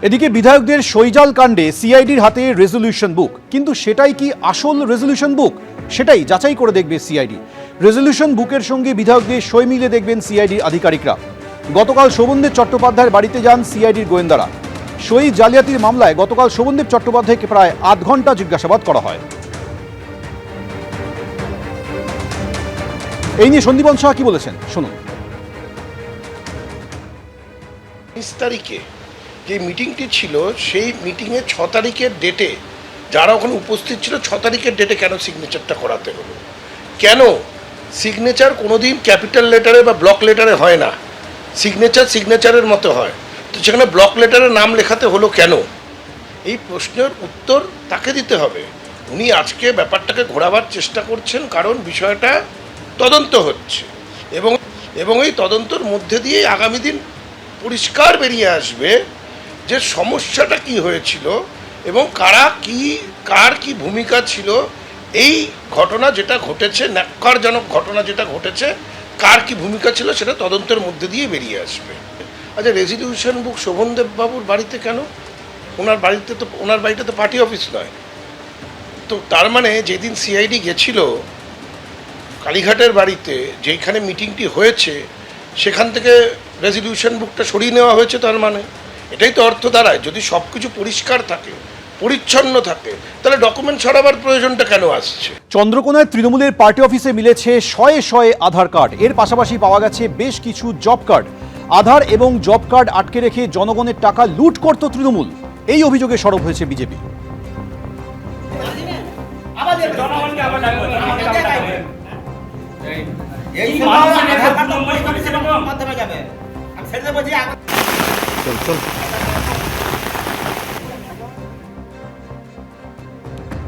এদিকে বিধায়কদের সইজাল কাণ্ডে সিআইডির হাতে রেজলিউশন বুক, কিন্তু সেটাই কি আসল রেজলিউশন বুক সেটাই যাচাই করে দেখবে সিআইডি। রেজলিউশন বুকের সঙ্গে বিধায়কদের সই মিলে দেখবেন সিআইডির আধিকারিকরা। গতকাল শোভনদেব চট্টোপাধ্যায়ের বাড়িতে যান সিআইডির গোয়েন্দারা। সই জালিয়াতির মামলায় গতকাল শোভনদেব চট্টোপাধ্যায়কে প্রায় আধ ঘন্টা জিজ্ঞাসাবাদ করা হয়। এই নিয়ে সন্দীপন শাহ কি বলেছেন শুনুন। 30 তারিখে যে মিটিংটি ছিল সেই মিটিংয়ে 6 তারিখের ডেটে যারা ওখানে উপস্থিত ছিল 6 তারিখের ডেটে কেন সিগনেচারটা করাতে হলো? কেন সিগনেচার কোনোদিন ক্যাপিটাল লেটারে বা ব্লক লেটারে হয় না, সিগনেচারের মতো হয়, তো সেখানে ব্লক লেটারে নাম লেখাতে হলো কেন? এই প্রশ্নের উত্তর তাকে দিতে হবে। উনি আজকে ব্যাপারটাকে ঘোরাবার চেষ্টা করছেন, কারণ বিষয়টা তদন্ত হচ্ছে এবং এই তদন্তর মধ্যে দিয়ে আগামী দিন পরিষ্কার বেরিয়ে আসবে যে সমস্যাটা কি হয়েছিল এবং কার কি ভূমিকা ছিল। এই ঘটনা যেটা ঘটেছে, ন্যাক্কারজনক ঘটনা যেটা ঘটেছে, কার কি ভূমিকা ছিল সেটা তদন্তের মধ্যে দিয়ে বেরিয়ে আসবে। আচ্ছা, রেজলিউশন বুক শোভনদেব বাবুর বাড়িতে কেন? ওনার বাড়িতে তো পার্টি অফিস নয়। তো তার মানে যেদিন সিআইডি গেছিল কালীঘাটের বাড়িতে, যেইখানে মিটিংটি হয়েছে, সেখান থেকে রেজলিউশন বুকটা সরিয়ে নেওয়া হয়েছে, তার মানে এটাই তো অর্থ দাঁড়ায়। যদি সব কিছু পরিষ্কার থাকে, পরিচ্ছন্ন থাকে, তাহলে ডকুমেন্ট সরাবার প্রয়োজনটা কেন আসছে? চন্দ্রকোনায় তৃণমূলের পার্টি অফিসে মিলেছে শয়ে শয়ে আধার কার্ড। এর পাশাপাশি পাওয়া গেছে বেশ কিছু জব কার্ড। আধার এবং জব কার্ড আটকে রেখে জনগণের টাকা লুট করত তৃণমূল। এই অভিযোগে সরব হয়েছে বিজেপি।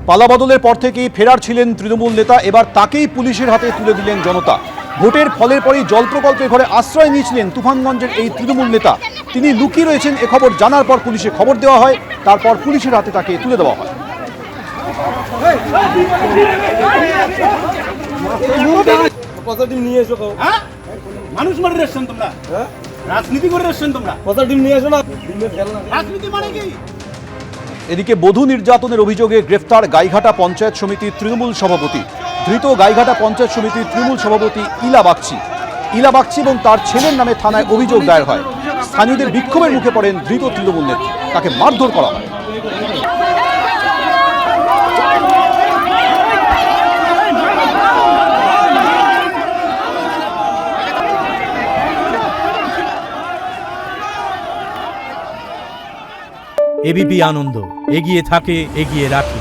পালাবদলের পর থেকেই ফেরার ছিলেন তৃণমূল নেতা, এবার তাকেই পুলিশের হাতে তুলে দিলেন জনতা। ভোটের ফলের পরেই জল প্রকল্পের ঘরে আশ্রয় নিয়েছিলেন তুফানগঞ্জের এই তৃণমূল নেতা। তিনি লুকিয়ে রয়েছেন এ খবর জানার পর পুলিশে খবর দেওয়া হয়, তারপর পুলিশের হাতে তাকে তুলে দেওয়া হয়। মানুষ মারে রেস্টেন তোমরা, রাজনীতি করে রেস্টেন তোমরা, কথা টিম নিয়ে এসো না, রাজনীতি মানে কি? এদিকে বধূ নির্যাতনের অভিযোগে গ্রেফতার গাইঘাটা পঞ্চায়েত সমিতির তৃণমূল সভাপতি। ধৃত গাইঘাটা পঞ্চায়েত সমিতির তৃণমূল সভাপতি ইলা বাগচি এবং তার ছেলের নামে থানায় অভিযোগ দায়ের হয়। স্থানীয়দের বিক্ষোভের মুখে পড়েন ধৃত তৃণমূল নেত্রী, তাকে মারধর করা হয়। এবিপি আনন্দ, এগিয়ে থাকে, এগিয়ে রাখে।